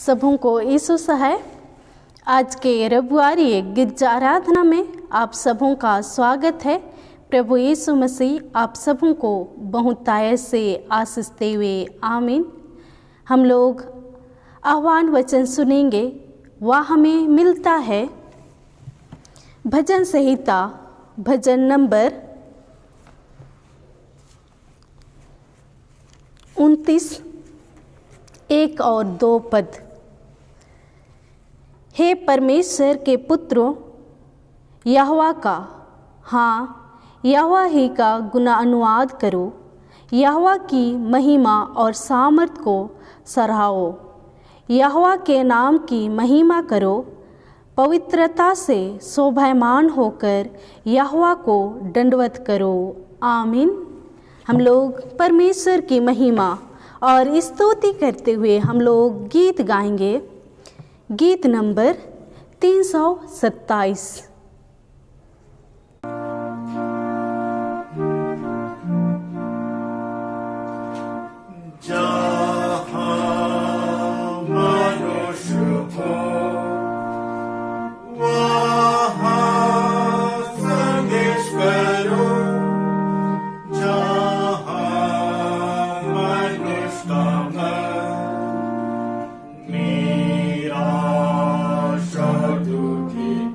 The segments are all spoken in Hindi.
सबों को यीशु सहाय। आज के रविवारी गिरजा आराधना में आप सबों का स्वागत है। प्रभु यीशु मसीह आप सबों को बहुतायत से आशीष दे हुए आमीन। हम लोग आह्वान वचन सुनेंगे, वह हमें मिलता है भजन संहिता भजन नंबर 29 1 और 2 पद। हे परमेश्वर के पुत्रों, यहोवा का, हाँ यहोवा ही का गुणानुवाद करो, यहोवा की महिमा और सामर्थ को सराहो, यहोवा के नाम की महिमा करो, पवित्रता से शोभायमान होकर यहोवा को दंडवत करो। आमीन। हम लोग परमेश्वर की महिमा और स्तुति करते हुए हम लोग गीत गाएंगे। गीत नंबर 327। Thank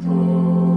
you.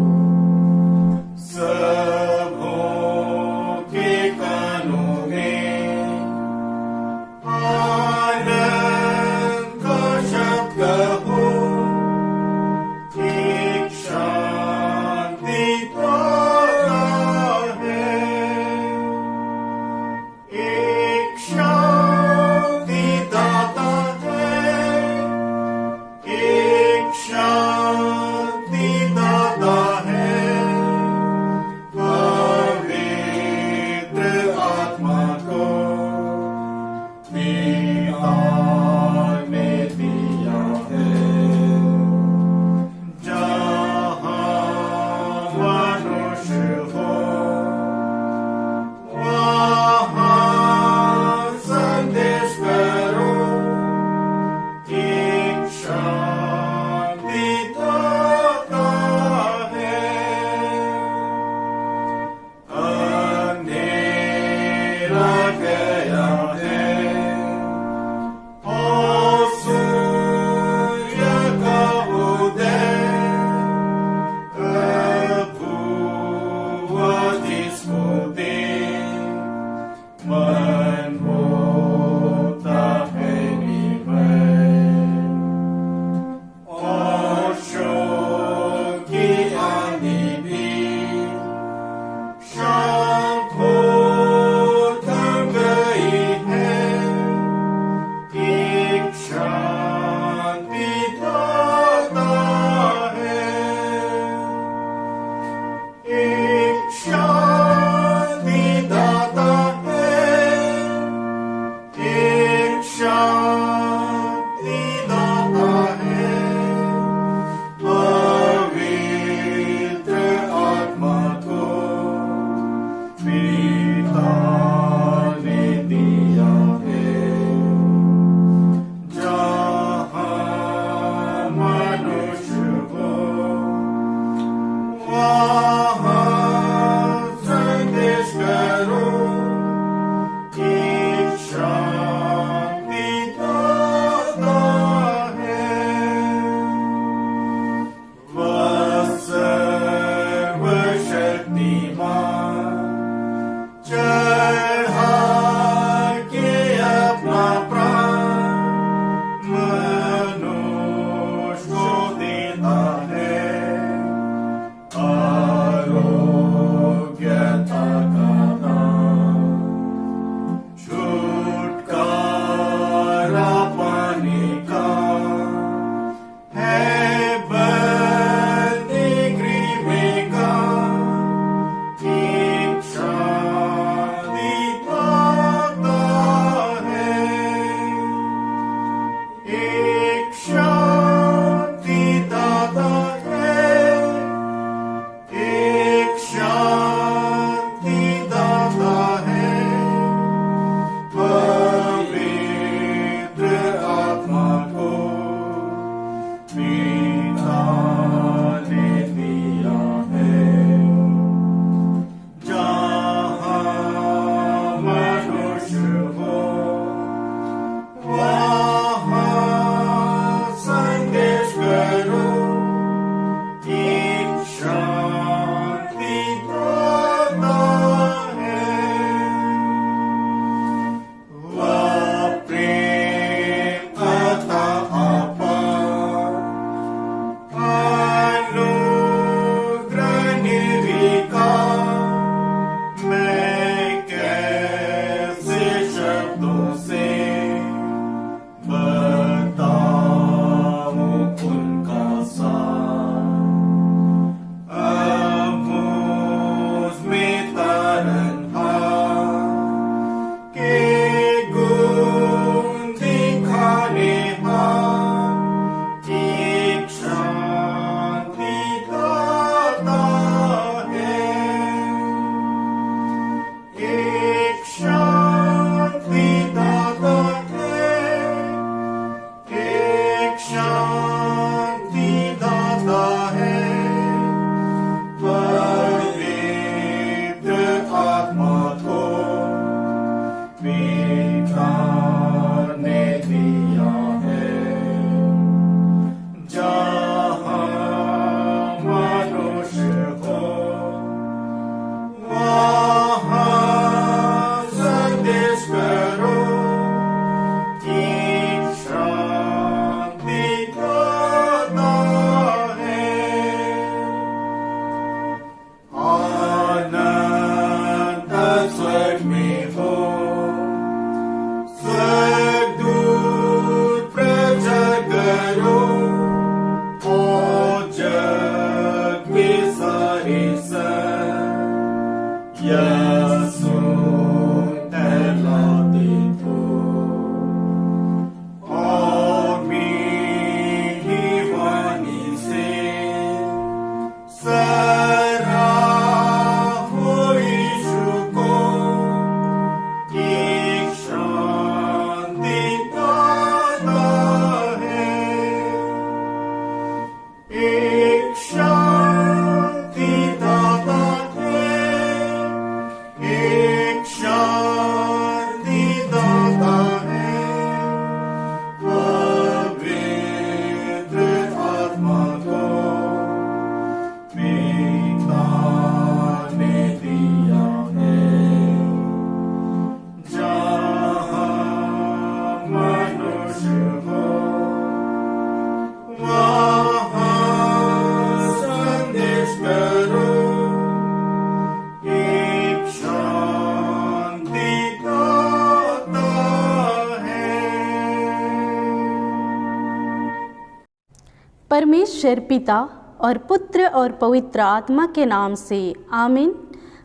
परमेश्वर पिता और पुत्र और पवित्र आत्मा के नाम से आमीन।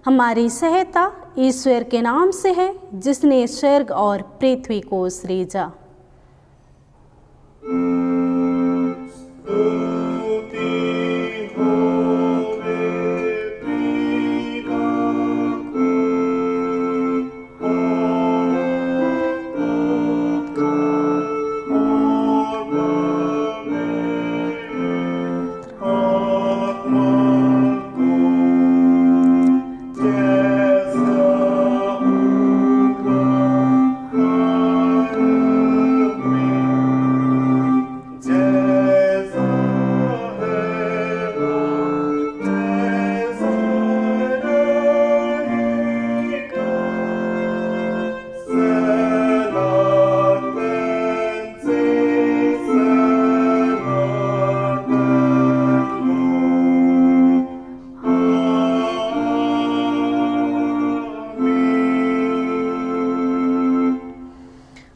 हमारी सहायता ईश्वर के नाम से है, जिसने स्वर्ग और पृथ्वी को सृजा।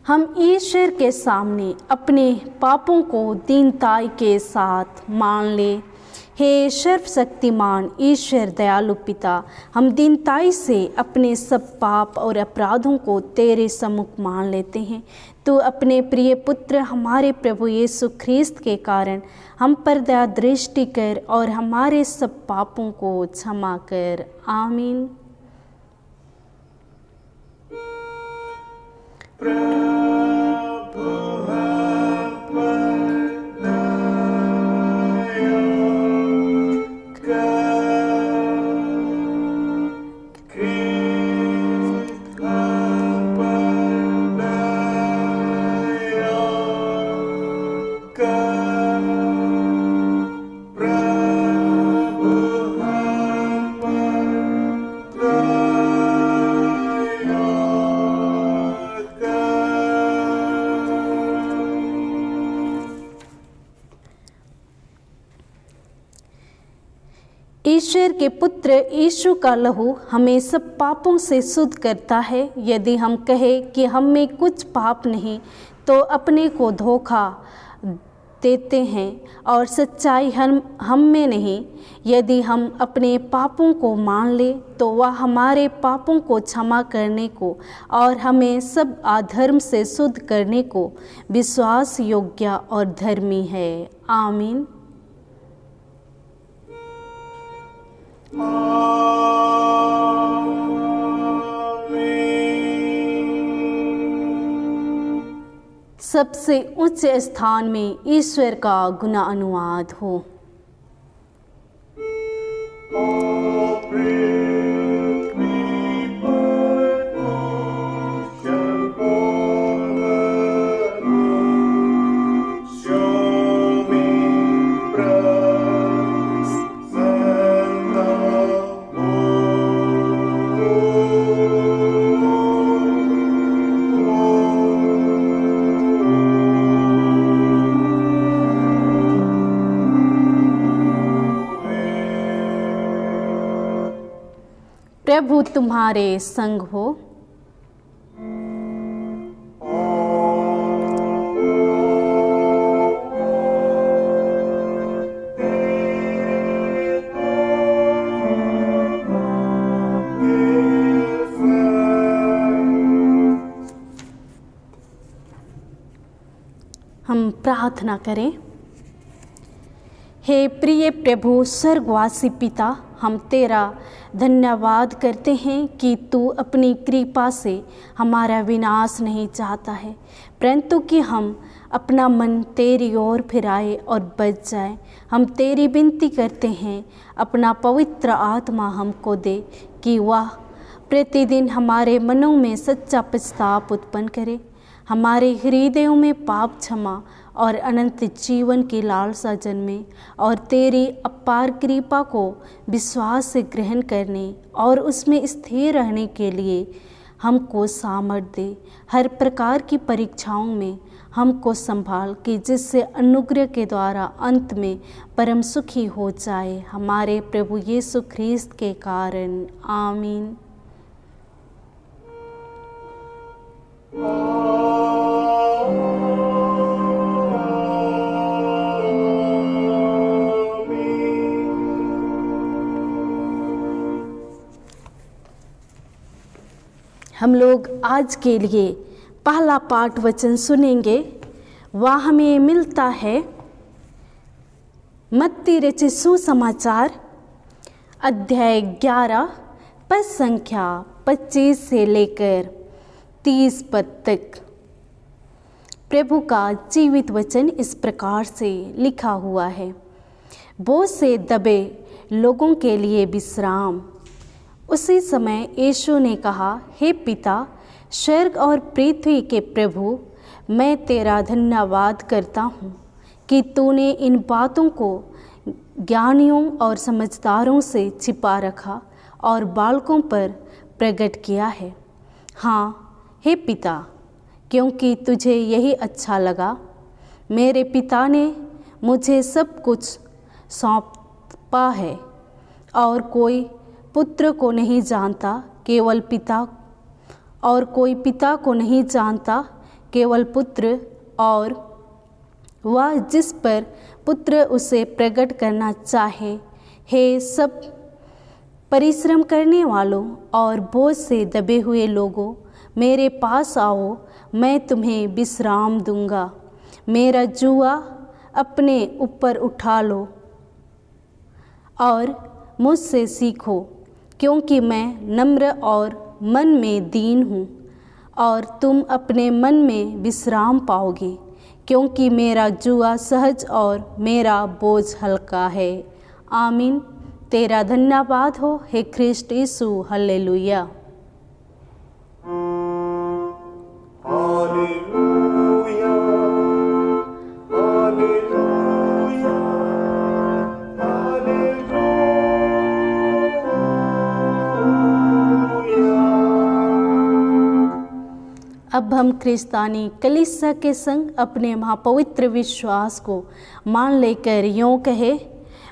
हम ईश्वर के सामने अपने पापों को दीनताई के साथ मान ले। हे सर्वशक्तिमान ईश्वर दयालु पिता, हम दीनताई से अपने सब पाप और अपराधों को तेरे सम्मुख मान लेते हैं। तू अपने प्रिय पुत्र हमारे प्रभु यीशु ख्रीस्त के कारण हम पर दया दृष्टि कर और हमारे सब पापों को क्षमा कर। आमीन। ईश्वर के पुत्र यीशु का लहू हमें सब पापों से शुद्ध करता है। यदि हम कहें कि हम में कुछ पाप नहीं, तो अपने को धोखा देते हैं और सच्चाई हम में नहीं। यदि हम अपने पापों को मान लें, तो वह हमारे पापों को क्षमा करने को और हमें सब अधर्म से शुद्ध करने को विश्वास योग्य और धर्मी है। आमीन। सबसे उच्च स्थान में ईश्वर का गुना अनुवाद हो। प्रभु तुम्हारे संग हो। हम प्रार्थना करें। हे प्रिय प्रभु स्वर्गवासी पिता, हम तेरा धन्यवाद करते हैं कि तू अपनी कृपा से हमारा विनाश नहीं चाहता है, परंतु कि हम अपना मन तेरी ओर फिराए और बच जाए। हम तेरी विनती करते हैं, अपना पवित्र आत्मा हमको दे कि वह प्रतिदिन हमारे मनों में सच्चा पश्चाताप उत्पन्न करे, हमारे हृदयों में पाप क्षमा और अनंत जीवन की लालसा जन्मे और तेरी अपार कृपा को विश्वास से ग्रहण करने और उसमें स्थिर रहने के लिए हमको सामर्थ्य दे। हर प्रकार की परीक्षाओं में हमको संभाल कि जिससे अनुग्रह के द्वारा अंत में परम सुखी हो जाए, हमारे प्रभु यीशु ख्रीस्त के कारण। आमीन। हम लोग आज के लिए पहला पाठ वचन सुनेंगे। वह हमें मिलता है मत्ती रचित सुसमाचार अध्याय 11 पद संख्या 25 से लेकर 30 पद तक। प्रभु का जीवित वचन इस प्रकार से लिखा हुआ है। बोझ से दबे लोगों के लिए विश्राम। उसी समय यीशु ने कहा, हे पिता, स्वर्ग और पृथ्वी के प्रभु, मैं तेरा धन्यवाद करता हूँ कि तूने इन बातों को ज्ञानियों और समझदारों से छिपा रखा और बालकों पर प्रकट किया है। हाँ हे पिता, क्योंकि तुझे यही अच्छा लगा। मेरे पिता ने मुझे सब कुछ सौंपा है और कोई पुत्र को नहीं जानता, केवल पिता, और कोई पिता को नहीं जानता, केवल पुत्र, और वह जिस पर पुत्र उसे प्रकट करना चाहे। हे सब परिश्रम करने वालों और बोझ से दबे हुए लोगों, मेरे पास आओ, मैं तुम्हें विश्राम दूंगा। मेरा जुआ अपने ऊपर उठा लो और मुझसे सीखो, क्योंकि मैं नम्र और मन में दीन हूँ, और तुम अपने मन में विश्राम पाओगे, क्योंकि मेरा जुआ सहज और मेरा बोझ हल्का है। आमीन। तेरा धन्यवाद हो हे ख्रिस्ट यीशु। हालेलुया। Hallelujah, hallelujah, hallelujah. अब हम क्रिस्तानी कलीसिया के संग अपने महापवित्र विश्वास को मान लेकर यों कहे,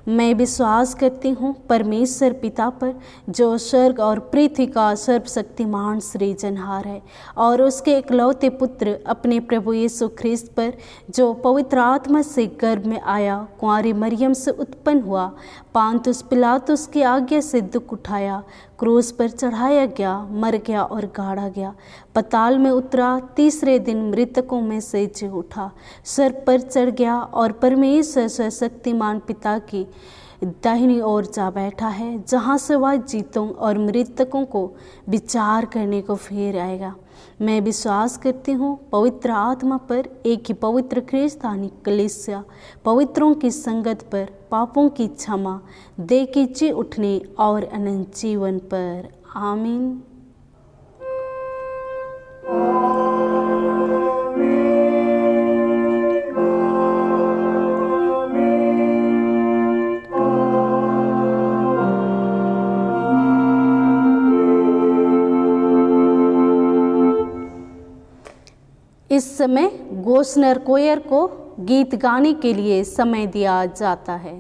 मैं विश्वास करती हूँ परमेश्वर पिता पर, जो स्वर्ग और पृथ्वी का सर्वशक्तिमान सृजनहार है, और उसके इकलौते पुत्र अपने प्रभु यीशु ख्रिस्त पर, जो पवित्र आत्मा से गर्भ में आया, कुंवारी मरियम से उत्पन्न हुआ, पांतुस पिलातुस की आज्ञा से दुख उठाया, क्रूस पर चढ़ाया गया, मर गया और गाड़ा गया, पताल में उतरा, तीसरे दिन मृतकों में से जी उठा, स्वर्ग पर चढ़ गया और परमेश्वर सर्वशक्तिमान पिता की दाहिनी ओर जा बैठा है, जहाँ से वह जीतों और मृतकों को विचार करने को फिर आएगा। मैं विश्वास करती हूँ पवित्र आत्मा पर, एक ही पवित्र क्रिस्तानी कलीसिया, पवित्रों की संगत पर, पापों की क्षमा, देह की जी उठने और अनंत जीवन पर। आमीन। इस समय गोस्नर कोयर को गीत गाने के लिए समय दिया जाता है।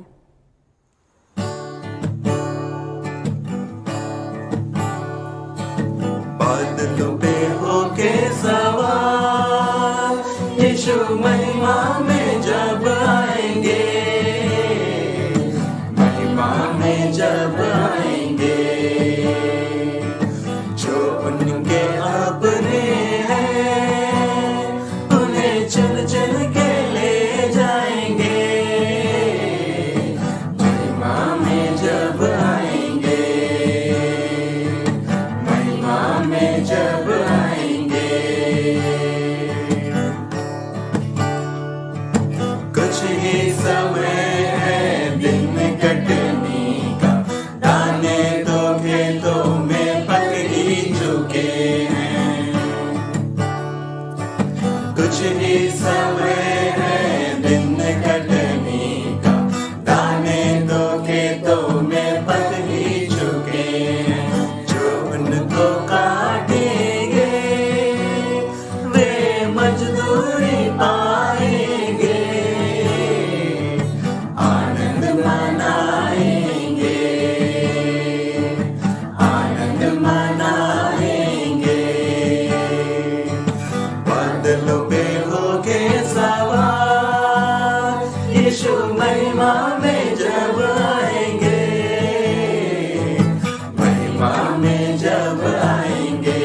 बादलों पे होके सवार यीशु महिमा में जब आएंगे, महिमा में जब आएंगे, जो उनके अपने चल चल के ले जाएंगे, महिमा में जब आएंगे, महिमा में जब आएंगे। कुछ ही समय है दिन कटने का, दाने तो खेतों में पक ही चुके हैं। कुछ ही समय है दिन कटने का, दाने तो खेतों में पक ही चुके हैं। जो उनको काटेंगे वे मजदूरी पाएंगे, आनंद मनाएंगे, आनंद मनाएंगे। बादलों पे होके सवार यीशु महिमा में जब आएंगे, महिमा में जब आएंगे।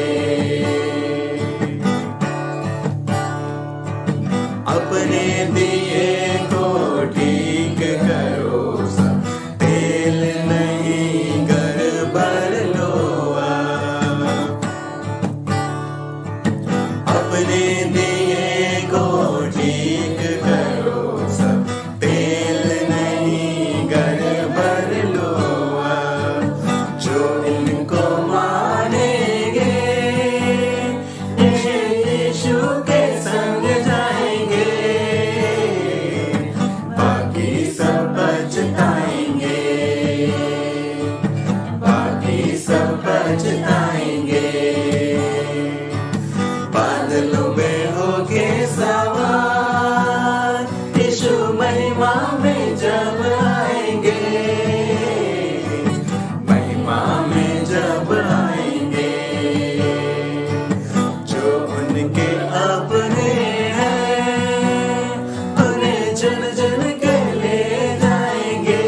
जन जन के ले जाएंगे,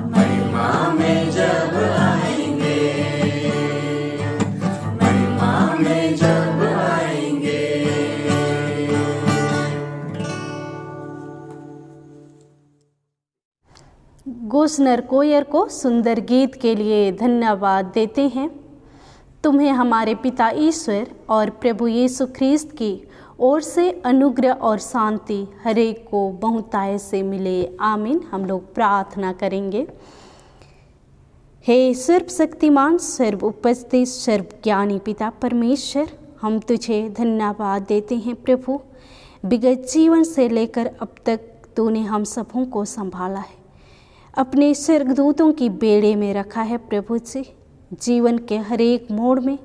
महिमा में जब आएंगे, महिमा में जब आएंगे। गोस्नर कोयर को सुंदर गीत के लिए धन्यवाद देते हैं। तुम्हें हमारे पिता ईश्वर और प्रभु यीशु ख्रीस्त की ओर से अनुग्रह और शांति हर एक को बहुतायत से मिले, आमीन। हम लोग प्रार्थना करेंगे। हे सर्वशक्तिमान, सर्व उपस्थित, सर्वज्ञानी पिता परमेश्वर, हम तुझे धन्यवाद देते हैं प्रभु। विगत जीवन से लेकर अब तक तूने हम सबों को संभाला है, अपने स्वर्गदूतों की बेड़े में रखा है प्रभु जी। जीवन के हर एक मोड़ में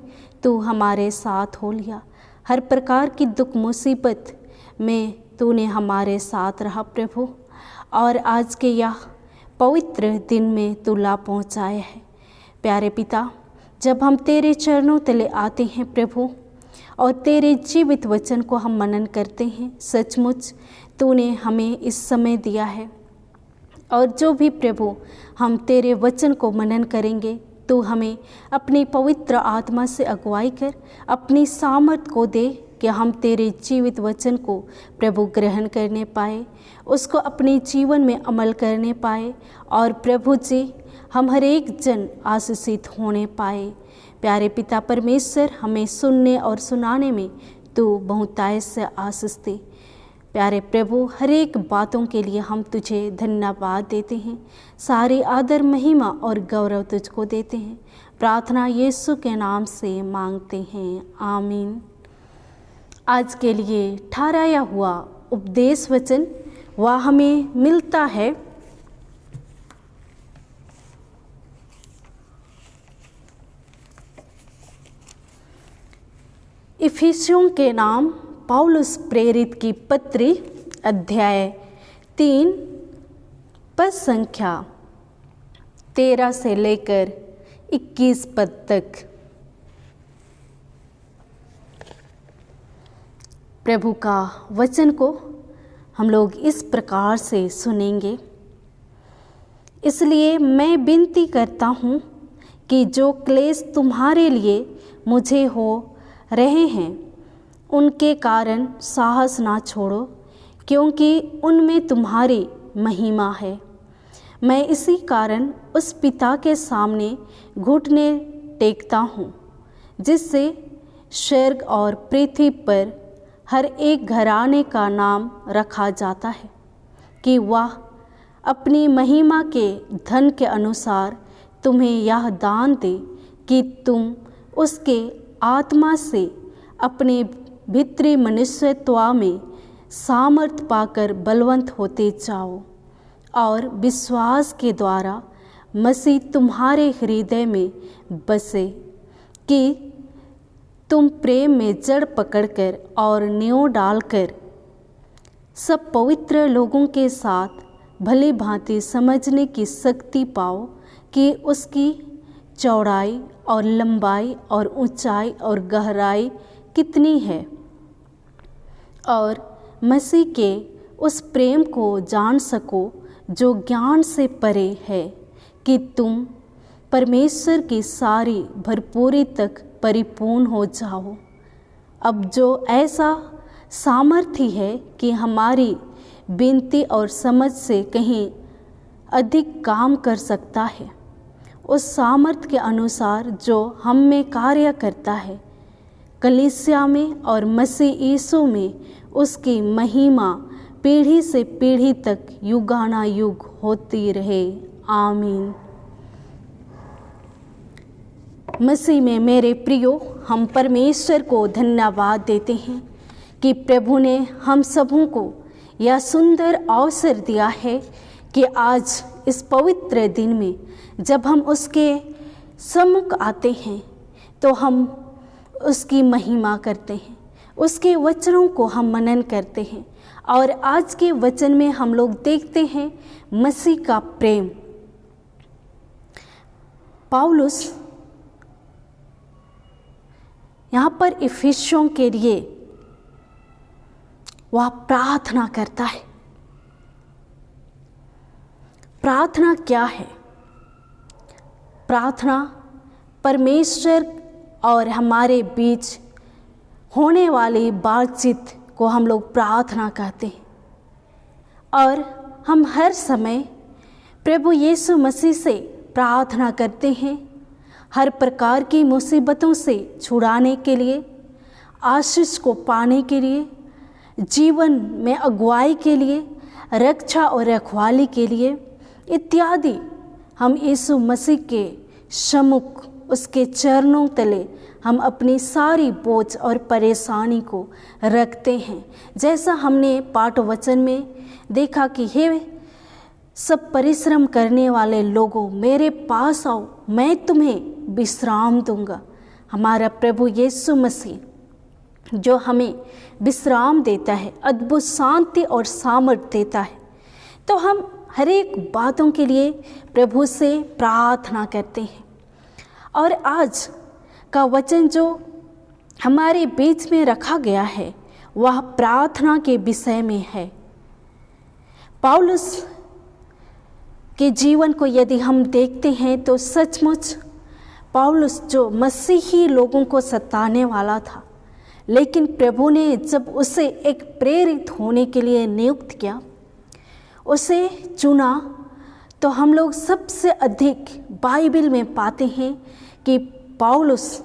तू हमारे साथ हो लिया, हर प्रकार की दुख मुसीबत में तूने हमारे साथ रहा प्रभु। और आज के यह पवित्र दिन में तू ला पहुँचाया है प्यारे पिता। जब हम तेरे चरणों तले आते हैं प्रभु और तेरे जीवित वचन को हम मनन करते हैं, सचमुच तूने हमें इस समय दिया है। और जो भी प्रभु हम तेरे वचन को मनन करेंगे, तू हमें अपनी पवित्र आत्मा से अगुवाई कर अपनी सामर्थ को दे कि हम तेरे जीवित वचन को प्रभु ग्रहण करने पाए, उसको अपने जीवन में अमल करने पाए और प्रभु जी हम हर एक जन आशीषित होने पाए। प्यारे पिता परमेश्वर, हमें सुनने और सुनाने में तू बहुतायत से आशीष दे। प्यारे प्रभु, हर एक बातों के लिए हम तुझे धन्यवाद देते हैं। सारी आदर, महिमा और गौरव तुझको देते हैं। प्रार्थना यीशु के नाम से मांगते हैं, आमीन। आज के लिए ठहराया हुआ उपदेश वचन वह हमें मिलता है इफिसियों के नाम पौलुस प्रेरित की पत्री अध्याय 3 पद संख्या 13 से लेकर 21 पद तक। प्रभु का वचन को हम लोग इस प्रकार से सुनेंगे। इसलिए मैं विनती करता हूँ कि जो क्लेश तुम्हारे लिए मुझे हो रहे हैं, उनके कारण साहस ना छोड़ो, क्योंकि उनमें तुम्हारी महिमा है। मैं इसी कारण उस पिता के सामने घुटने टेकता हूँ, जिससे स्वर्ग और पृथ्वी पर हर एक घराने का नाम रखा जाता है, कि वह अपनी महिमा के धन के अनुसार तुम्हें यह दान दे कि तुम उसके आत्मा से अपने भीतरी मनुष्यत्व में सामर्थ पाकर बलवंत होते जाओ, और विश्वास के द्वारा मसीह तुम्हारे हृदय में बसे, कि तुम प्रेम में जड़ पकड़कर और नींव डालकर सब पवित्र लोगों के साथ भली भांति समझने की शक्ति पाओ कि उसकी चौड़ाई और लंबाई और ऊंचाई और गहराई कितनी है, और मसीह के उस प्रेम को जान सको जो ज्ञान से परे है, कि तुम परमेश्वर की सारी भरपूरी तक परिपूर्ण हो जाओ। अब जो ऐसा सामर्थ्य है कि हमारी विनती और समझ से कहीं अधिक काम कर सकता है, उस सामर्थ्य के अनुसार जो हम में कार्य करता है, कलीसिया में और मसीह यीशु में उसकी महिमा पीढ़ी से पीढ़ी तक युगानुयुग होती रहे, आमीन। मसीह में मेरे प्रियो, हम परमेश्वर को धन्यवाद देते हैं कि प्रभु ने हम सबों को यह सुंदर अवसर दिया है कि आज इस पवित्र दिन में जब हम उसके सम्मुख आते हैं तो हम उसकी महिमा करते हैं, उसके वचनों को हम मनन करते हैं। और आज के वचन में हम लोग देखते हैं मसीह का प्रेम। पौलुस यहाँ पर इफिसियों के लिए वह प्रार्थना करता है। प्रार्थना क्या है? प्रार्थना परमेश्वर और हमारे बीच होने वाली बातचीत को हम लोग प्रार्थना कहते हैं। और हम हर समय प्रभु यीशु मसीह से प्रार्थना करते हैं, हर प्रकार की मुसीबतों से छुड़ाने के लिए, आशीष को पाने के लिए, जीवन में अगुवाई के लिए, रक्षा और रखवाली के लिए इत्यादि। हम यीशु मसीह के सम्मुख, उसके चरणों तले हम अपनी सारी बोझ और परेशानी को रखते हैं। जैसा हमने पाठ वचन में देखा कि हे सब परिश्रम करने वाले लोगों, मेरे पास आओ, मैं तुम्हें विश्राम दूंगा। हमारा प्रभु यीशु मसीह जो हमें विश्राम देता है, अद्भुत शांति और सामर्थ्य देता है। तो हम हर एक बातों के लिए प्रभु से प्रार्थना करते हैं। और आज का वचन जो हमारे बीच में रखा गया है वह प्रार्थना के विषय में है। पौलुस के जीवन को यदि हम देखते हैं तो सचमुच पौलुस जो मसीही लोगों को सताने वाला था, लेकिन प्रभु ने जब उसे एक प्रेरित होने के लिए नियुक्त किया, उसे चुना, तो हम लोग सबसे अधिक बाइबल में पाते हैं कि पौलुस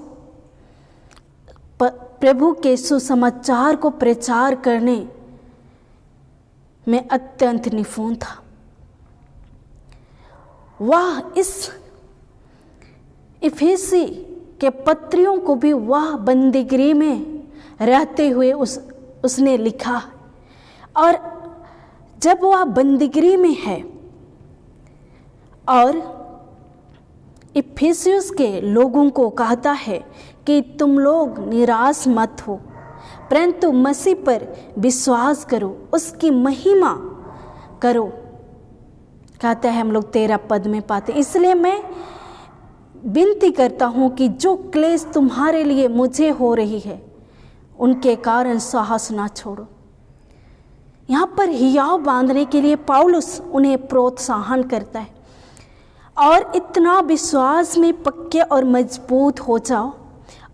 प्रभु के सुसमाचार को प्रचार करने में अत्यंत निपुण था। वह इस इफिसी के पत्रियों को भी वह बंदीगृह में रहते हुए उसने लिखा। और जब वह बंदीगृह में है और इफिसियस के लोगों को कहता है कि तुम लोग निराश मत हो, परंतु मसीह पर विश्वास करो, उसकी महिमा करो। कहता है, हम लोग 13 पद में पाते। इसलिए मैं विनती करता हूँ कि जो क्लेश तुम्हारे लिए मुझे हो रही है, उनके कारण साहस ना छोड़ो। यहाँ पर हियाव बांधने के लिए पौलुस उन्हें प्रोत्साहन करता है और इतना विश्वास में पक्के और मजबूत हो जाओ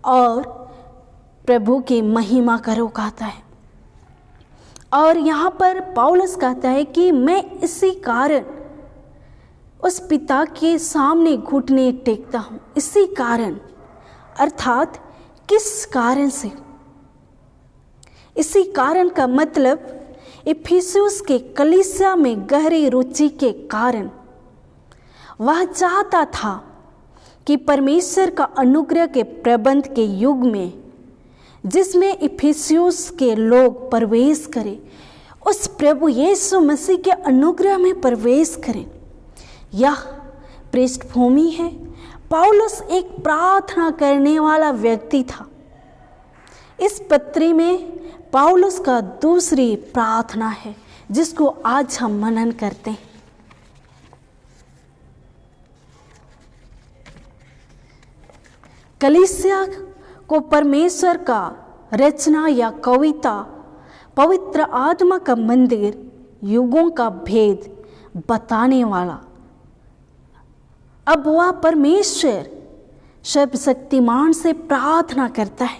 और प्रभु की महिमा करो, कहता है। और यहाँ पर पौलुस कहता है कि मैं इसी कारण उस पिता के सामने घुटने टेकता हूँ। इसी कारण अर्थात किस कारण से? इसी कारण का मतलब इफिसुस के कलीसिया में गहरी रुचि के कारण वह चाहता था कि परमेश्वर का अनुग्रह के प्रबंध के युग में जिसमें इफिसुस के लोग प्रवेश करें, उस प्रभु यीशु मसीह के अनुग्रह में प्रवेश करें। यह पृष्ठभूमि है। पौलुस एक प्रार्थना करने वाला व्यक्ति था। इस पत्री में पौलुस का दूसरी प्रार्थना है जिसको आज हम मनन करते हैं। कलीसिया को परमेश्वर का रचना या कविता, पवित्र आत्मा का मंदिर, युगों का भेद बताने वाला। अब वह परमेश्वर सर्वशक्तिमान से प्रार्थना करता है,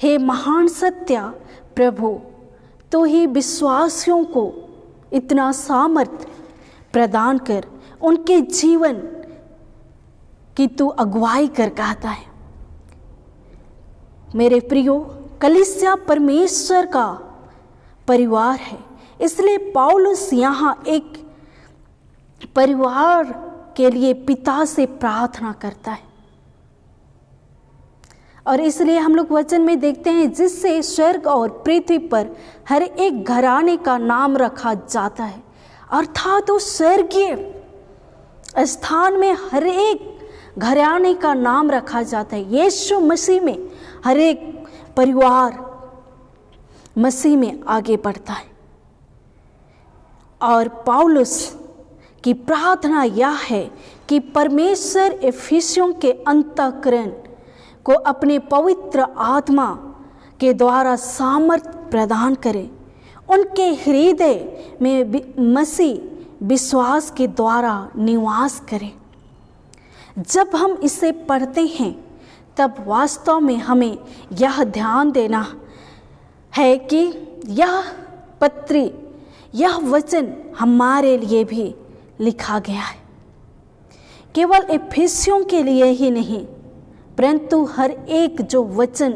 हे महान सत्य प्रभु, तो ही विश्वासियों को इतना सामर्थ्य प्रदान कर उनके जीवन की तू अगुवाई कर, कहता है। मेरे प्रियो, कलीसिया परमेश्वर का परिवार है। इसलिए पौलुस यहाँ एक परिवार के लिए पिता से प्रार्थना करता है। और इसलिए हम लोग वचन में देखते हैं जिससे स्वर्ग और पृथ्वी पर हर एक घराने का नाम रखा जाता है, अर्थात उस स्वर्गीय स्थान में हर एक घराने का नाम रखा जाता है। यीशु मसीह में हर एक परिवार मसीह में आगे बढ़ता है। और पौलुस की प्रार्थना यह है कि परमेश्वर इफिसियों के अंतःकरण को अपने पवित्र आत्मा के द्वारा सामर्थ प्रदान करे, उनके हृदय में मसीह विश्वास के द्वारा निवास करे। जब हम इसे पढ़ते हैं तब वास्तव में हमें यह ध्यान देना है कि यह पत्री, यह वचन हमारे लिए भी लिखा गया है। केवल इफिसियों के लिए ही नहीं, परंतु हर एक जो वचन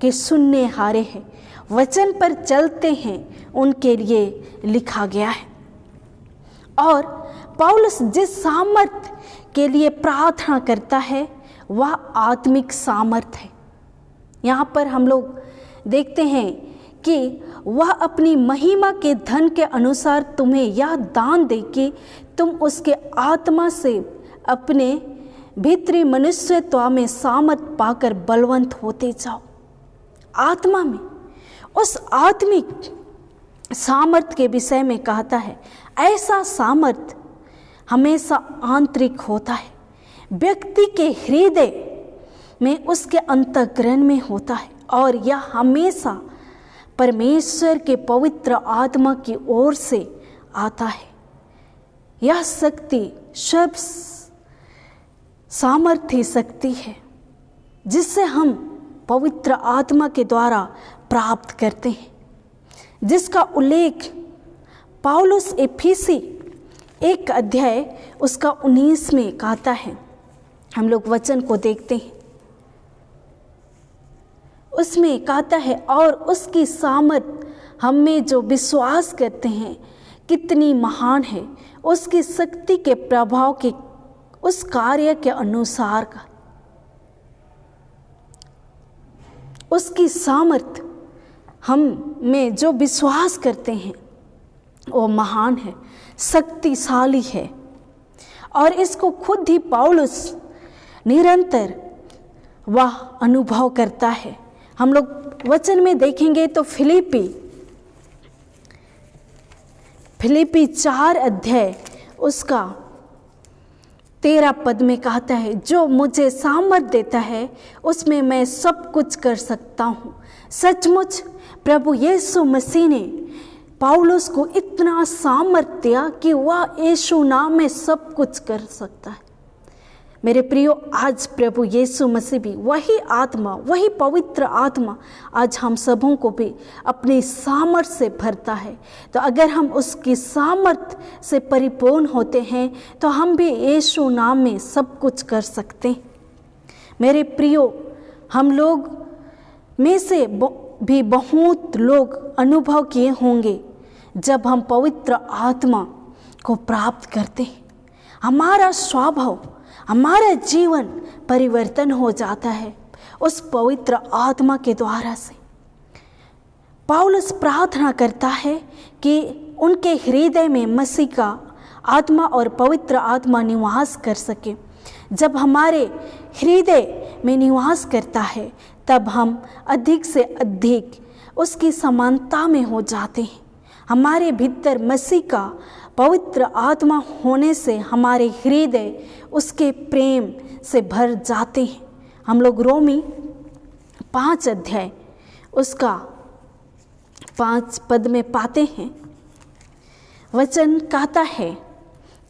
के सुनने हारे हैं, वचन पर चलते हैं, उनके लिए लिखा गया है। और पौलुस जिस सामर्थ के लिए प्रार्थना करता है वह आत्मिक सामर्थ है। यहाँ पर हम लोग देखते हैं कि वह अपनी महिमा के धन के अनुसार तुम्हें यह दान दे कि तुम उसके आत्मा से अपने भीतरी मनुष्यत्व में सामर्थ पाकर बलवंत होते जाओ। आत्मा में उस आत्मिक सामर्थ के विषय में कहता है, ऐसा सामर्थ हमेशा आंतरिक होता है, व्यक्ति के हृदय में, उसके अंतःकरण में होता है, और यह हमेशा परमेश्वर के पवित्र आत्मा की ओर से आता है। यह शक्ति सब सामर्थ्य शक्ति है जिससे हम पवित्र आत्मा के द्वारा प्राप्त करते हैं, जिसका उल्लेख पौलुस इफिसी 1 अध्याय उसका 19 में कहता है। हम लोग वचन को देखते हैं, उसमें कहता है, और उसकी सामर्थ हम में जो विश्वास करते हैं कितनी महान है, उसकी शक्ति के प्रभाव के उस कार्य के अनुसार का। उसकी सामर्थ हम में जो विश्वास करते हैं वो महान है, शक्तिशाली है, और इसको खुद ही पौलुस निरंतर वह अनुभव करता है। हम लोग वचन में देखेंगे तो फिलिपी 4 अध्याय उसका 13 पद में कहता है, जो मुझे सामर्थ देता है उसमें मैं सब कुछ कर सकता हूँ। सचमुच प्रभु यीशु मसीह ने पौलुस को इतना सामर्थ दिया कि वह यीशु नाम में सब कुछ कर सकता है। मेरे प्रियो, आज प्रभु यीशु मसीह भी वही आत्मा, वही पवित्र आत्मा आज हम सबों को भी अपनी सामर्थ से भरता है। तो अगर हम उसकी सामर्थ से परिपूर्ण होते हैं तो हम भी यीशु नाम में सब कुछ कर सकते हैं। मेरे प्रियो, हम लोग में से भी बहुत लोग अनुभव किए होंगे जब हम पवित्र आत्मा को प्राप्त करते हैं, हमारा स्वभाव, हमारा जीवन परिवर्तन हो जाता है उस पवित्र आत्मा के द्वारा से। पौलुस प्रार्थना करता है कि उनके हृदय में मसीह का आत्मा और पवित्र आत्मा निवास कर सके। जब हमारे हृदय में निवास करता है तब हम अधिक से अधिक उसकी समानता में हो जाते हैं। हमारे भीतर मसीह का पवित्र आत्मा होने से हमारे हृदय उसके प्रेम से भर जाते हैं। हम लोग रोमी 5 अध्याय उसका 5 पद में पाते हैं, वचन कहता है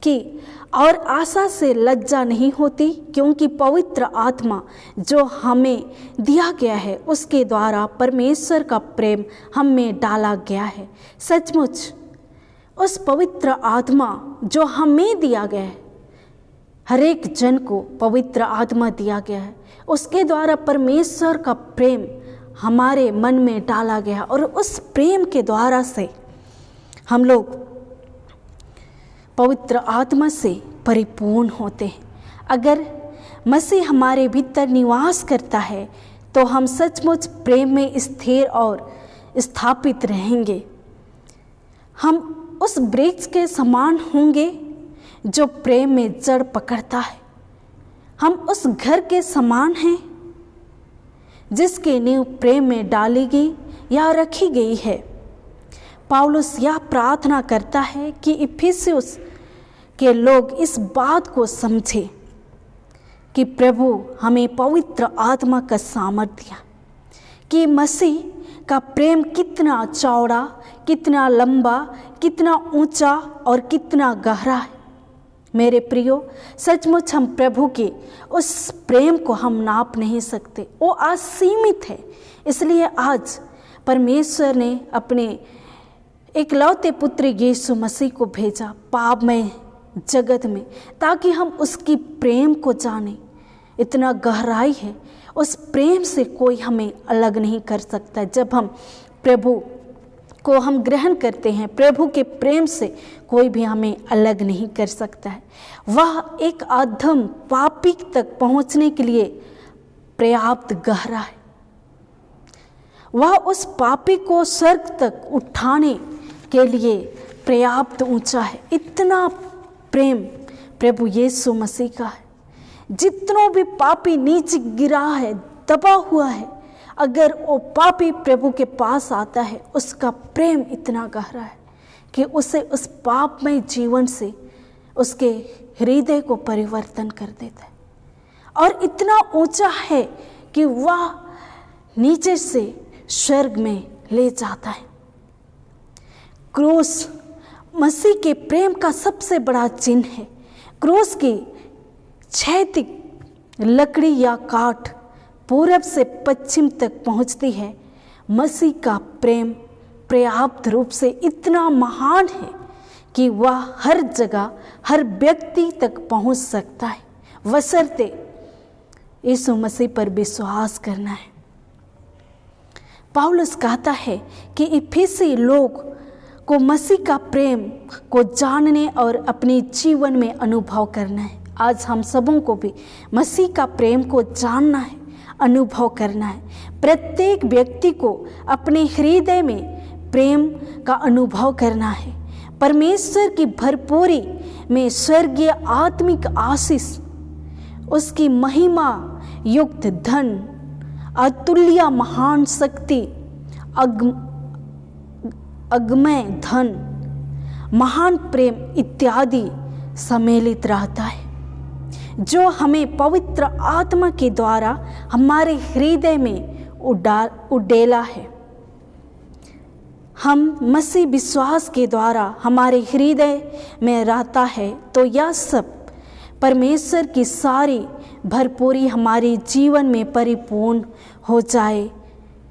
कि और आशा से लज्जा नहीं होती, क्योंकि पवित्र आत्मा जो हमें दिया गया है उसके द्वारा परमेश्वर का प्रेम हम में डाला गया है। सचमुच उस पवित्र आत्मा जो हमें दिया गया है, हर एक जन को पवित्र आत्मा दिया गया है, उसके द्वारा परमेश्वर का प्रेम हमारे मन में डाला गया, और उस प्रेम के द्वारा से हम लोग पवित्र आत्मा से परिपूर्ण होते हैं। अगर मसीह हमारे भीतर निवास करता है तो हम सचमुच प्रेम में स्थिर और स्थापित रहेंगे। हम उस वृक्ष के समान होंगे जो प्रेम में जड़ पकड़ता है। हम उस घर के समान हैं जिसकी नींव प्रेम में डाली गई या रखी गई है। पौलुस यह प्रार्थना करता है कि इफिसियुस के लोग इस बात को समझें कि प्रभु हमें पवित्र आत्मा का सामर्थ्य दिया, कि मसीह का प्रेम कितना चौड़ा, कितना लंबा, कितना ऊंचा और कितना गहरा है। मेरे प्रियो, सचमुच हम प्रभु के उस प्रेम को हम नाप नहीं सकते, वो असीमित है। इसलिए आज परमेश्वर ने अपने इकलौते पुत्र यीशु मसीह को भेजा पापमय जगत में, ताकि हम उसकी प्रेम को जानें। इतना गहराई है, उस प्रेम से कोई हमें अलग नहीं कर सकता। जब हम प्रभु को हम ग्रहण करते हैं, प्रभु के प्रेम से कोई भी हमें अलग नहीं कर सकता है। वह एक अधम पापी तक पहुंचने के लिए पर्याप्त गहरा है। वह उस पापी को स्वर्ग तक उठाने के लिए पर्याप्त ऊंचा है। इतना प्रेम प्रभु यीशु मसीह का है। जितनों भी पापी नीचे गिरा है, दबा हुआ है, अगर वो पापी प्रभु के पास आता है, उसका प्रेम इतना गहरा है कि उसे उस पापमय जीवन से उसके हृदय को परिवर्तन कर देता है। और इतना ऊंचा है कि वह नीचे से स्वर्ग में ले जाता है। क्रूस मसीह के प्रेम का सबसे बड़ा चिन्ह है। क्रूस की क्षैतिज लकड़ी या काठ पूरब से पश्चिम तक पहुंचती है। मसीह का प्रेम पर्याप्त रूप से इतना महान है कि वह हर जगह, हर व्यक्ति तक पहुंच सकता है, बशर्ते यीशु मसीह पर विश्वास करना है। पौलुस कहता है कि इफिसी लोग को मसीह का प्रेम को जानने और अपने जीवन में अनुभव करना है। आज हम सबों को भी मसीह का प्रेम को जानना है, अनुभव करना है। प्रत्येक व्यक्ति को अपने हृदय में प्रेम का अनुभव करना है। परमेश्वर की भरपूरी में स्वर्गीय आत्मिक आशीष, उसकी महिमा युक्त धन, अतुल्य महान शक्ति, अगमय धन, महान प्रेम इत्यादि सम्मिलित रहता है, जो हमें पवित्र आत्मा के द्वारा हमारे हृदय में उडेला है। हम मसीह विश्वास के द्वारा हमारे हृदय में रहता है, तो यह सब परमेश्वर की सारी भरपूरी हमारे जीवन में परिपूर्ण हो जाए।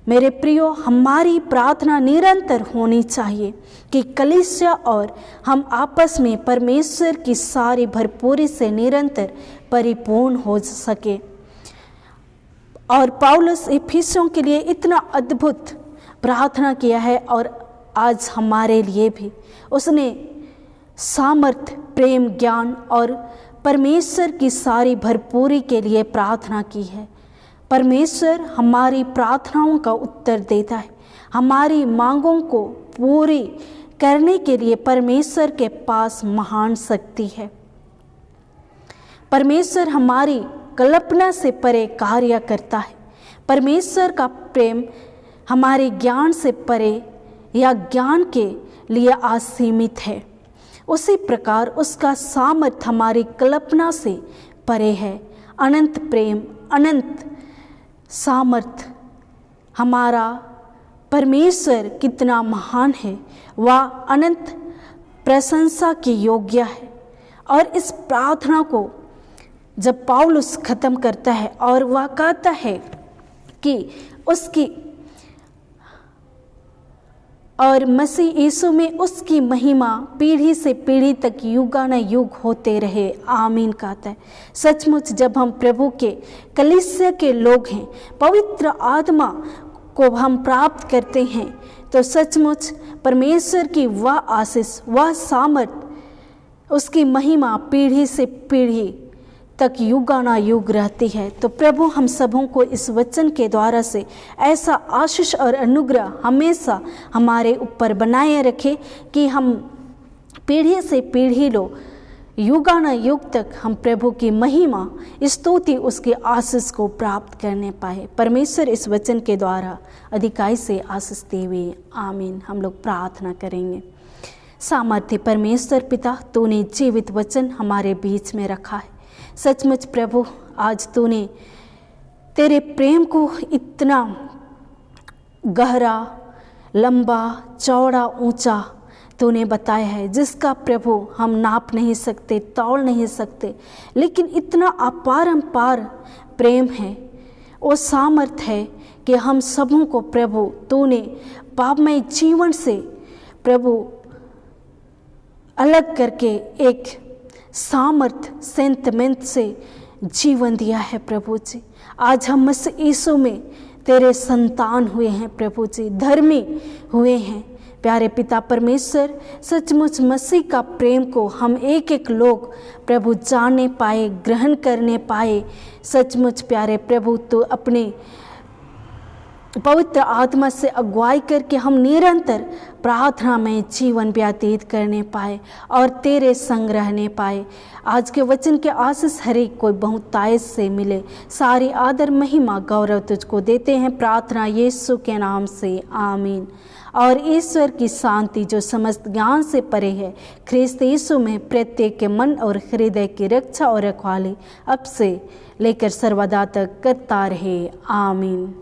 मेरे प्रियो, हमारी प्रार्थना निरंतर होनी चाहिए कि कलीसिया और हम आपस में परमेश्वर की सारी भरपूरी से निरंतर परिपूर्ण हो सके। और पौलुस इफिसियों के लिए इतना अद्भुत प्रार्थना किया है, और आज हमारे लिए भी उसने सामर्थ, प्रेम, ज्ञान और परमेश्वर की सारी भरपूरी के लिए प्रार्थना की है। परमेश्वर हमारी प्रार्थनाओं का उत्तर देता है। हमारी मांगों को पूरी करने के लिए परमेश्वर के पास महान शक्ति है। परमेश्वर हमारी कल्पना से परे कार्य करता है। परमेश्वर का प्रेम हमारे ज्ञान से परे या ज्ञान के लिए असीमित है। उसी प्रकार उसका सामर्थ हमारी कल्पना से परे है। अनंत प्रेम, अनंत सामर्थ हमारा परमेश्वर कितना महान है, वह अनंत प्रशंसा के योग्य है। और इस प्रार्थना को जब पौलुस खत्म करता है और वह कहता है कि उसकी और मसीह यीशु में उसकी महिमा पीढ़ी से पीढ़ी तक युगानुयुग होते रहे, आमीन कहता है। सचमुच जब हम प्रभु के कलीसिया के लोग हैं, पवित्र आत्मा को हम प्राप्त करते हैं, तो सचमुच परमेश्वर की वह आशीष, वह सामर्थ, उसकी महिमा पीढ़ी से पीढ़ी तक युगानुयुग रहती है। तो प्रभु हम सबों को इस वचन के द्वारा से ऐसा आशीष और अनुग्रह हमेशा हमारे ऊपर बनाए रखे कि हम पीढ़ी से पीढ़ी लोग युगानुयुग तक हम प्रभु की महिमा, स्तुति, उसके आशीष को प्राप्त करने पाए। परमेश्वर इस वचन के द्वारा अधिकाई से आशीष देवे, आमीन। हम लोग प्रार्थना करेंगे। सामर्थ्य परमेश्वर पिता, तूने जीवित वचन हमारे बीच में रखा है। सचमुच प्रभु, आज तूने तेरे प्रेम को इतना गहरा, लंबा, चौड़ा, ऊंचा तूने बताया है, जिसका प्रभु हम नाप नहीं सकते, तौल नहीं सकते। लेकिन इतना अपारंपार प्रेम है, वो सामर्थ है कि हम सबों को प्रभु तूने पापमय जीवन से प्रभु अलग करके एक सामर्थ सेंटमेंट से जीवन दिया है प्रभु जी। आज हम मसीह यीशु में तेरे संतान हुए हैं प्रभु जी, धर्मी हुए हैं। प्यारे पिता परमेश्वर, सचमुच मसीह का प्रेम को हम एक एक लोग प्रभु जानने पाए, ग्रहण करने पाए। सचमुच प्यारे प्रभु, तो अपने पवित्र आत्मा से अगुवाई करके हम निरंतर प्रार्थना में जीवन व्यतीत करने पाए और तेरे संग रहने पाए। आज के वचन के आशीष हर एक कोई बहुतायत से मिले। सारी आदर, महिमा, गौरव तुझको देते हैं, प्रार्थना यीशु के नाम से, आमीन। और ईश्वर की शांति जो समस्त ज्ञान से परे है, ख्रिस्त यीशु में प्रत्येक के मन और हृदय की रक्षा और रखवाली अब से लेकर सर्वदा तक करता रहे, आमीन।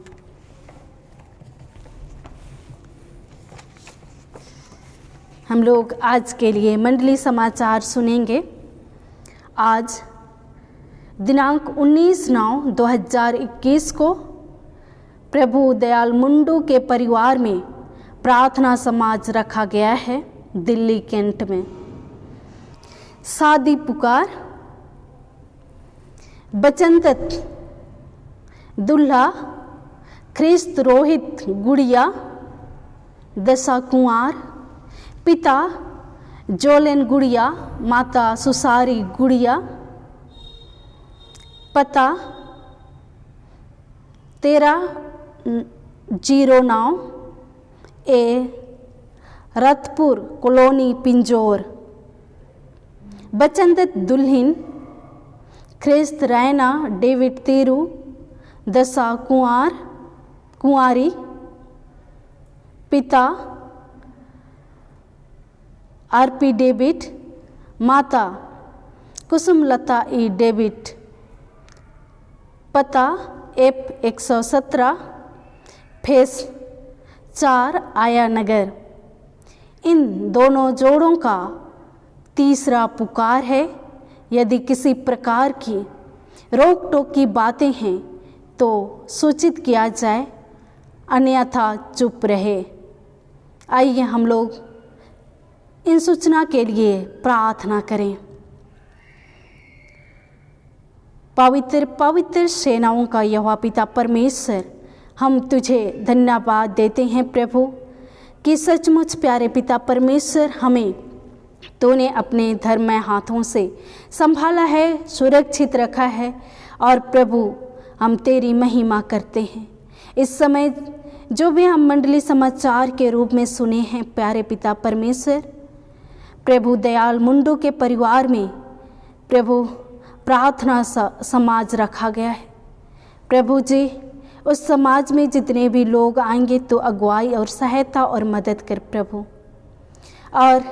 हम लोग आज के लिए मंडली समाचार सुनेंगे। आज दिनांक 19/9/2021 को प्रभु दयाल मुंडू के परिवार में प्रार्थना समाज रखा गया है दिल्ली कैंट में। शादी पुकार, बचनदत्त दुल्हा ख्रिस्त रोहित गुड़िया, दशा कुंवर, पिता जोलेन गुड़िया, माता सुसारी गुड़िया, पता 1309 ए रतपुर कॉलोनी पिंजौर। बचनदत्त दुल्हन ख्रिस्त रैना डेविड तेरू, दशा कुंवारी, पिता आरपी डेविड, माता कुसुमलता ई डेविड, पता F 117 फेस 4 आया नगर। इन दोनों जोड़ों का तीसरा पुकार है, यदि किसी प्रकार की रोक टोक की बातें हैं तो सूचित किया जाए, अन्यथा चुप रहे। आइए हम लोग इन सूचना के लिए प्रार्थना करें। पवित्र पवित्र सेनाओं का यहोवा पिता परमेश्वर, हम तुझे धन्यवाद देते हैं प्रभु कि सचमुच प्यारे पिता परमेश्वर, हमें तूने अपने धर्ममय हाथों से संभाला है, सुरक्षित रखा है। और प्रभु, हम तेरी महिमा करते हैं। इस समय जो भी हम मंडली समाचार के रूप में सुने हैं प्यारे पिता परमेश्वर, प्रभु दयाल मुंडू के परिवार में प्रभु प्रार्थना समाज रखा गया है। प्रभु जी, उस समाज में जितने भी लोग आएंगे तो अगुवाई और सहायता और मदद कर प्रभु, और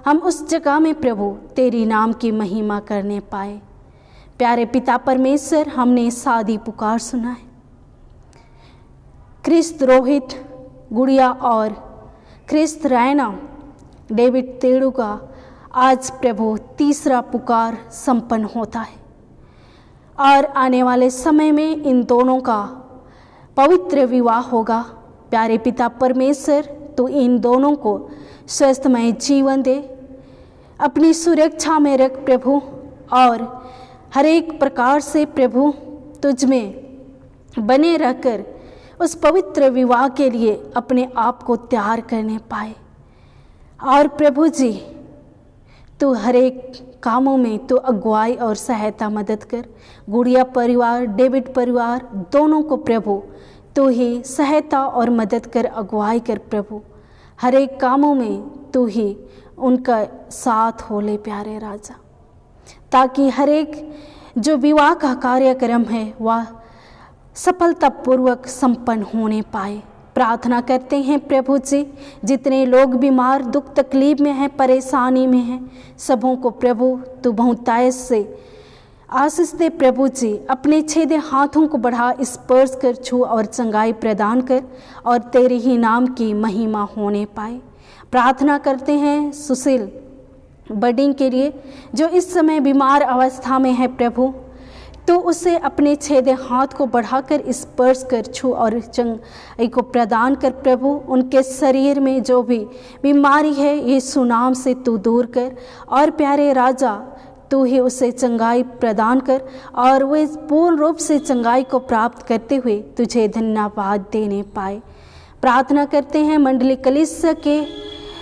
हम उस जगह में प्रभु तेरी नाम की महिमा करने पाए। प्यारे पिता परमेश्वर, हमने शादी पुकार सुना है, ख्रिस्त रोहित गुड़िया और ख्रिस्त रैना डेविड तेड़ू का आज प्रभु तीसरा पुकार संपन्न होता है। और आने वाले समय में इन दोनों का पवित्र विवाह होगा। प्यारे पिता परमेश्वर, तो इन दोनों को स्वस्थमय जीवन दे, अपनी सुरक्षा में रख प्रभु, और हर एक प्रकार से प्रभु तुझ में बने रहकर उस पवित्र विवाह के लिए अपने आप को तैयार करने पाए। और प्रभु जी, तू हर एक कामों में तो अगुवाई और सहायता मदद कर। गुड़िया परिवार, डेविड परिवार, दोनों को प्रभु तू ही सहायता और मदद कर, अगुवाई कर प्रभु। हर एक कामों में तू ही उनका साथ हो ले प्यारे राजा, ताकि हर एक जो विवाह का कार्यक्रम है वह सफलतापूर्वक संपन्न होने पाए। प्रार्थना करते हैं प्रभु जी, जितने लोग बीमार, दुख तकलीफ में हैं, परेशानी में हैं, सबों को प्रभु तू बहुतायत से आशीष दे प्रभु जी, अपने छेदे हाथों को बढ़ा, स्पर्श कर, छू और चंगाई प्रदान कर और तेरे ही नाम की महिमा होने पाए। प्रार्थना करते हैं सुशील बडिंग के लिए जो इस समय बीमार अवस्था में है प्रभु, तो उसे अपने छेदे हाथ को बढ़ाकर स्पर्श कर, छू और चंगाई को प्रदान कर प्रभु। उनके शरीर में जो भी बीमारी है यीशु नाम से तू दूर कर और प्यारे राजा तू ही उसे चंगाई प्रदान कर और वे पूर्ण रूप से चंगाई को प्राप्त करते हुए तुझे धन्यवाद देने पाए। प्रार्थना करते हैं मंडली कलीसिया के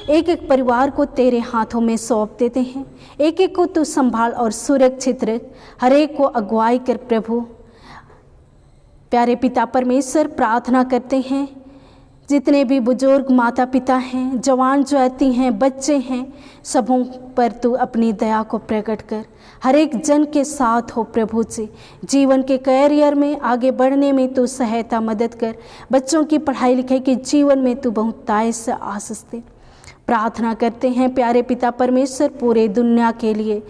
एक एक परिवार को तेरे हाथों में सौंप देते हैं। एक एक को तू संभाल और सुरक्षित रख, हर एक को अगुवाई कर प्रभु। प्यारे पिता परमेश्वर, प्रार्थना करते हैं जितने भी बुजुर्ग माता पिता हैं, जवान ज्योति हैं, बच्चे हैं, सबों पर तू अपनी दया को प्रकट कर। हर एक जन के साथ हो प्रभु जी। जीवन के कैरियर में आगे बढ़ने में तू सहायता मदद कर। बच्चों की पढ़ाई लिखाई के जीवन में तू बहुतायत से आशीष दे। प्रार्थना करते हैं प्यारे पिता परमेश्वर पूरे दुनिया के लिए,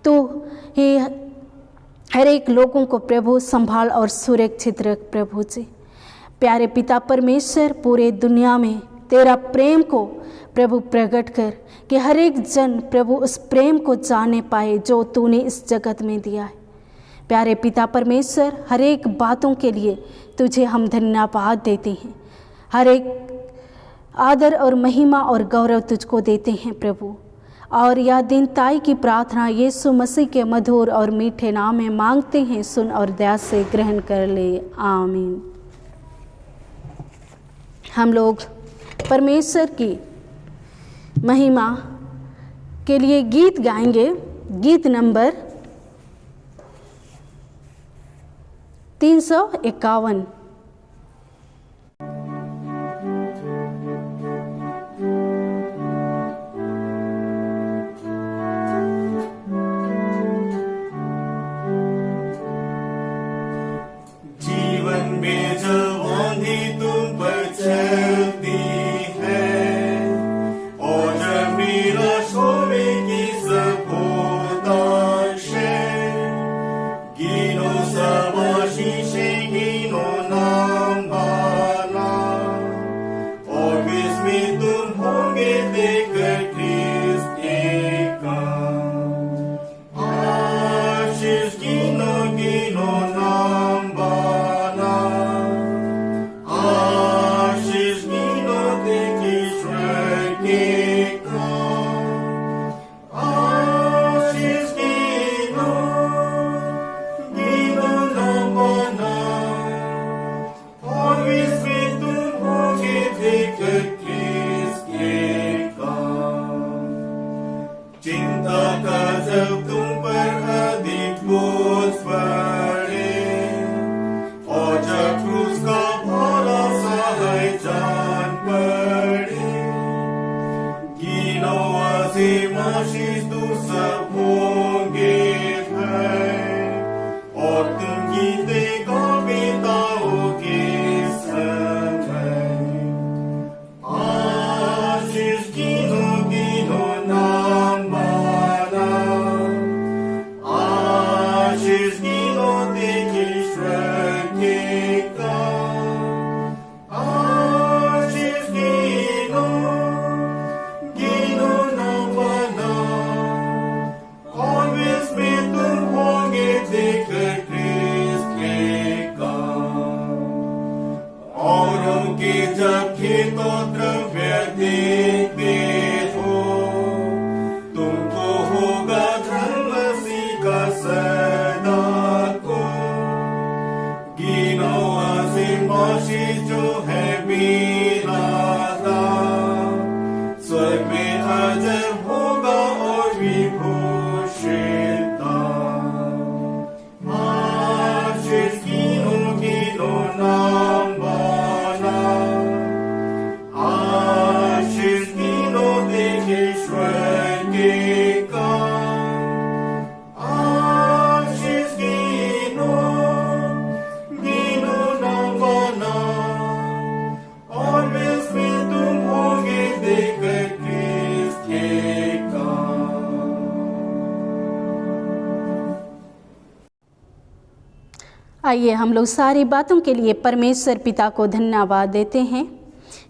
तो ही हर एक लोगों को प्रभु संभाल और सुरक्षित रख प्रभु जी। प्यारे पिता परमेश्वर पूरे दुनिया में तेरा प्रेम को प्रभु प्रकट कर कि हर एक जन प्रभु उस प्रेम को जाने पाए जो तूने इस जगत में दिया है। प्यारे पिता परमेश्वर, हर एक बातों के लिए तुझे हम धन्यवाद देते हैं। हर एक आदर और महिमा और गौरव तुझको देते हैं प्रभु। और यह दीनताई की प्रार्थना यीशु मसीह के मधुर और मीठे नाम में मांगते हैं, सुन और दया से ग्रहण कर ले, आमीन। हम लोग परमेश्वर की महिमा के लिए गीत गाएंगे। गीत नंबर 351। आइए हम लोग सारी बातों के लिए परमेश्वर पिता को धन्यवाद देते हैं।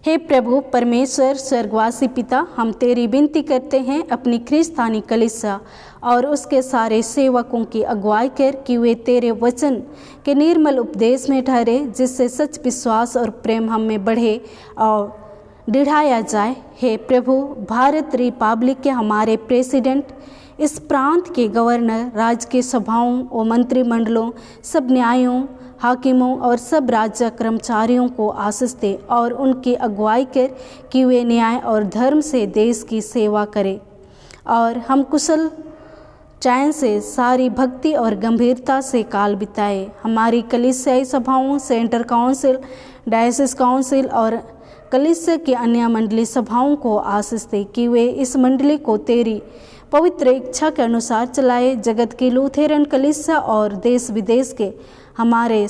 हे प्रभु परमेश्वर स्वर्गवासी पिता, हम तेरी विनती करते हैं अपनी ख्रिस्तानी कलीसिया और उसके सारे सेवकों की अगुवाई कर कि वे तेरे वचन के निर्मल उपदेश में ठहरे, जिससे सच विश्वास और प्रेम हम में बढ़े और दृढ़ाया जाए। हे प्रभु भारत रिपब्लिक के हमारे प्रेसिडेंट, इस प्रांत के गवर्नर, राज्य के सभाओं और मंत्रिमंडलों, सब न्यायों, हाकिमों और सब राज्य कर्मचारियों को आशीष दे और उनकी अगुवाई कर कि वे न्याय और धर्म से देश की सेवा करें और हम कुशल चैन से सारी भक्ति और गंभीरता से काल बिताए। हमारी कलीसियाई सभाओं, सेंटर काउंसिल, डायसिस काउंसिल और कलीसिया की अन्य मंडली सभाओं को आशीष दे कि वे इस मंडली को तेरी पवित्र इच्छा के अनुसार चलाए। जगत की लूथेरन कलीसिया और देश विदेश के हमारे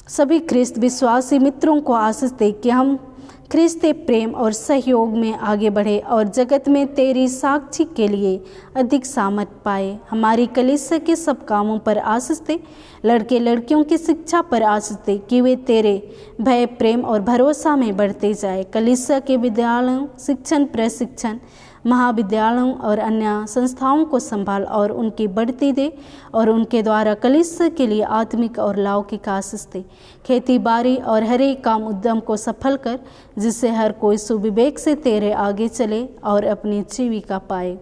सभी ख्रिस्त विश्वासी मित्रों को आशीष दे कि हम ख्रिस्ती प्रेम और सहयोग में आगे बढ़े और जगत में तेरी साक्षी के लिए अधिक सामर्थ पाए। हमारी कलीसिया के सब कामों पर आशीष दे, लड़के लड़कियों की शिक्षा पर आशीष दे कि वे तेरे भय, प्रेम और भरोसा में बढ़ते जाए। कलीसिया के विद्यालयों, शिक्षण, प्रशिक्षण, महाविद्यालयों और अन्य संस्थाओं को संभाल और उनकी बढ़ती दे और उनके द्वारा कलीसिया के लिए आत्मिक और लौकिक आशीष दे। खेती बाड़ी और हर एक काम उद्यम को सफल कर, जिससे हर कोई सुविवेक से तेरे आगे चले और अपनी जीविका पाए।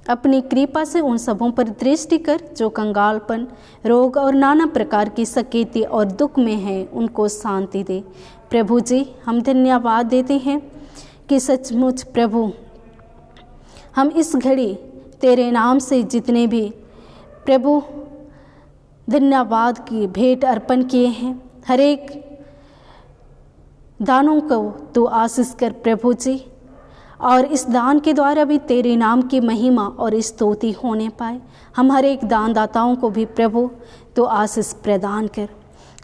अपनी कृपा से उन सबों पर दृष्टि कर जो कंगालपन, रोग और नाना प्रकार की सकेती और दुख में हैं, उनको शांति दे। प्रभु जी, हम धन्यवाद देते हैं कि सचमुच प्रभु हम इस घड़ी तेरे नाम से जितने भी प्रभु धन्यवाद की भेंट अर्पण किए हैं, हर एक दानों को तू आशीष कर प्रभु जी, और इस दान के द्वारा भी तेरे नाम की महिमा और स्तुति होने पाए। हम हर एक दानदाताओं को भी प्रभु तो आशीष प्रदान कर।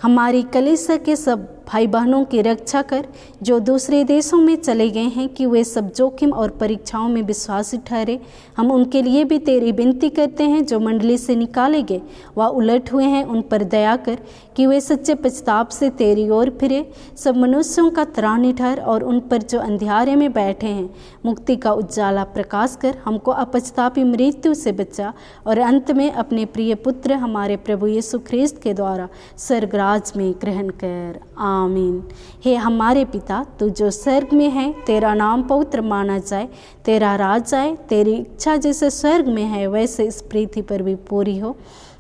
हमारी कलीसिया के सब भाई बहनों की रक्षा कर जो दूसरे देशों में चले गए हैं, कि वे सब जोखिम और परीक्षाओं में विश्वासी ठहरे। हम उनके लिए भी तेरी विनती करते हैं। जो मंडली से निकाले गए व उलट हुए हैं, उन पर दया कर कि वे सच्चे पछताप से तेरी ओर फिरे। सब मनुष्यों का त्राण ठहर और उन पर जो अंधियारे में बैठे हैं मुक्ति का उज्जाला प्रकाश कर। हमको अपछतापी मृत्यु से बचा और अंत में अपने प्रिय पुत्र हमारे प्रभु यीशु ख्रिस्त के द्वारा स्वर्गराज में ग्रहण कर। आमीन। हे हमारे पिता, तू जो स्वर्ग में है, तेरा नाम पवित्र माना जाए, तेरा राज आए, तेरी इच्छा जैसे स्वर्ग में है वैसे इस पृथ्वी पर भी पूरी हो।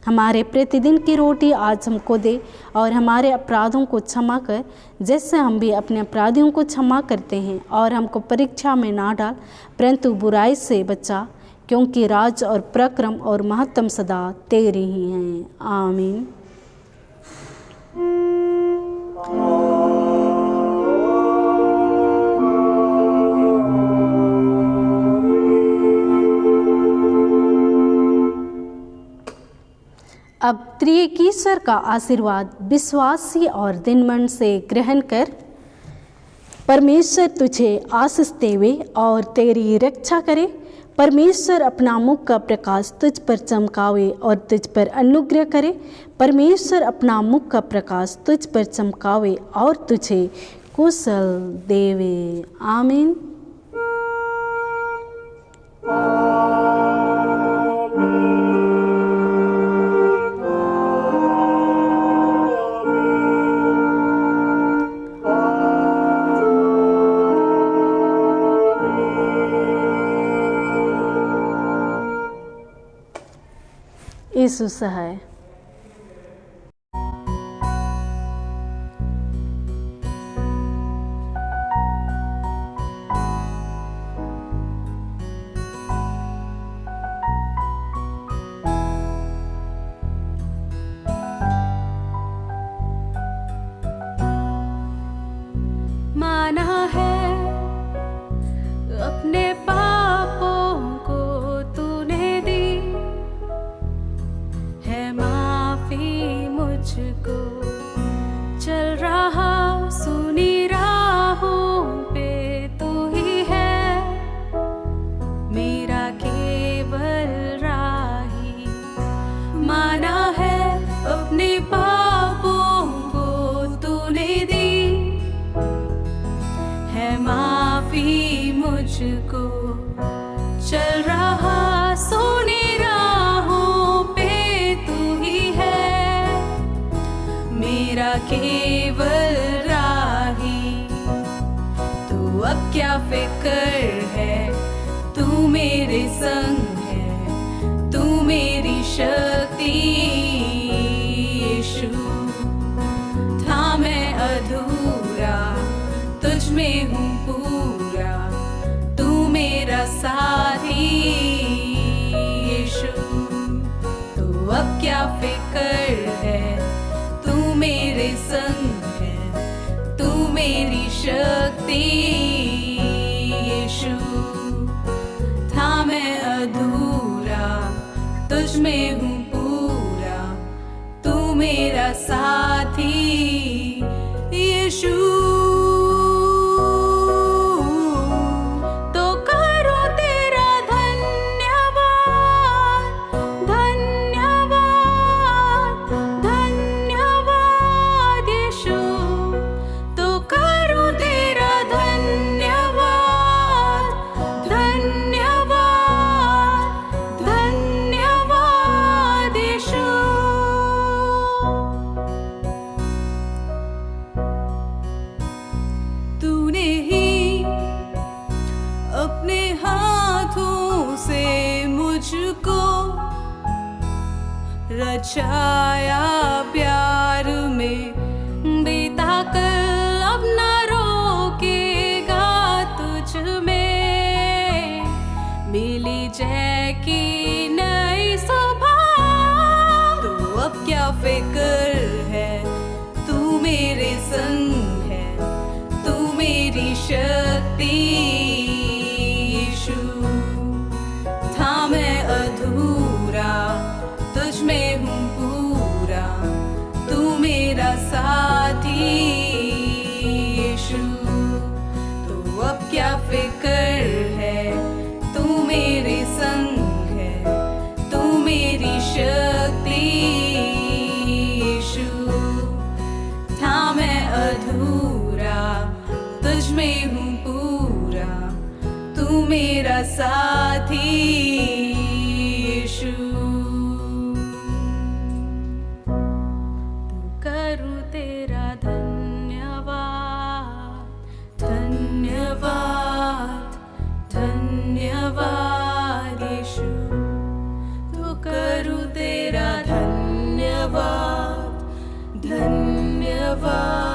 हमारे प्रतिदिन की रोटी आज हमको दे और हमारे अपराधों को क्षमा कर, जैसे हम भी अपने अपराधियों को क्षमा करते हैं, और हमको परीक्षा में ना डाल परंतु बुराई से बचा, क्योंकि राज और पराक्रम और महत्तम सदा तेरी ही हैं। आमीन। अब त्रिएक ईश्वर का आशीर्वाद विश्वासी और दिन मन से ग्रहण कर। परमेश्वर तुझे आशीष देवे और तेरी रक्षा करे। परमेश्वर अपना मुख का प्रकाश तुझ पर चमकावे और तुझ पर अनुग्रह करे। परमेश्वर अपना मुख का प्रकाश तुझ पर चमकावे और तुझे कुशल देवे। आमीन। यीशु सहाय। माना है अपने पापों को तूने दी है। चल रहा सोनी राहों पे तू ही है मेरा केवल राही। तू अब क्या फिक्र है, तू मेरे संग है, तू मेरी शक्ति यीशु। था मैं अधूरा, तुझ में हूँ पूरा, तू मेरा साथी यीशु। तू अब क्या फिक्र है, तू मेरे संग है, तू मेरी शक्ति यीशु। था मैं अधूरा, तुझ में हूँ पूरा, तू मेरा साथी यीशु। तो करो तेरा धन्यवाद, धन्यवाद, धन्यवाद यीशु। तो करो तेरा धन्यवाद, धन्यवाद, धन्यवाद यीशु। तूने ही अपने हाथों से मुझको रचाया प्यार में, बीता कल अब न रोकेगा तुझ में। मिली जय की नई सुबह, तो अब क्या फिक्र है, तू मेरे संग है, तू मेरी शक्ति यीशु। था मैं अधूरा, तुझ में हूँ पूरा, तू मेरा साथी यीशु। तो अब क्या फिक्र है, तू मेरे संग है, तू मेरी शक्ति यीशु। था मैं अधूरा, तुझ में हूँ पूरा, तू मेरा साथी यीशु। तो करूँ तेरा धन्यवाद, धन्यवाद, धन्यवाद यीशु। तो करूँ तेरा धन्यवाद, धन्यवाद।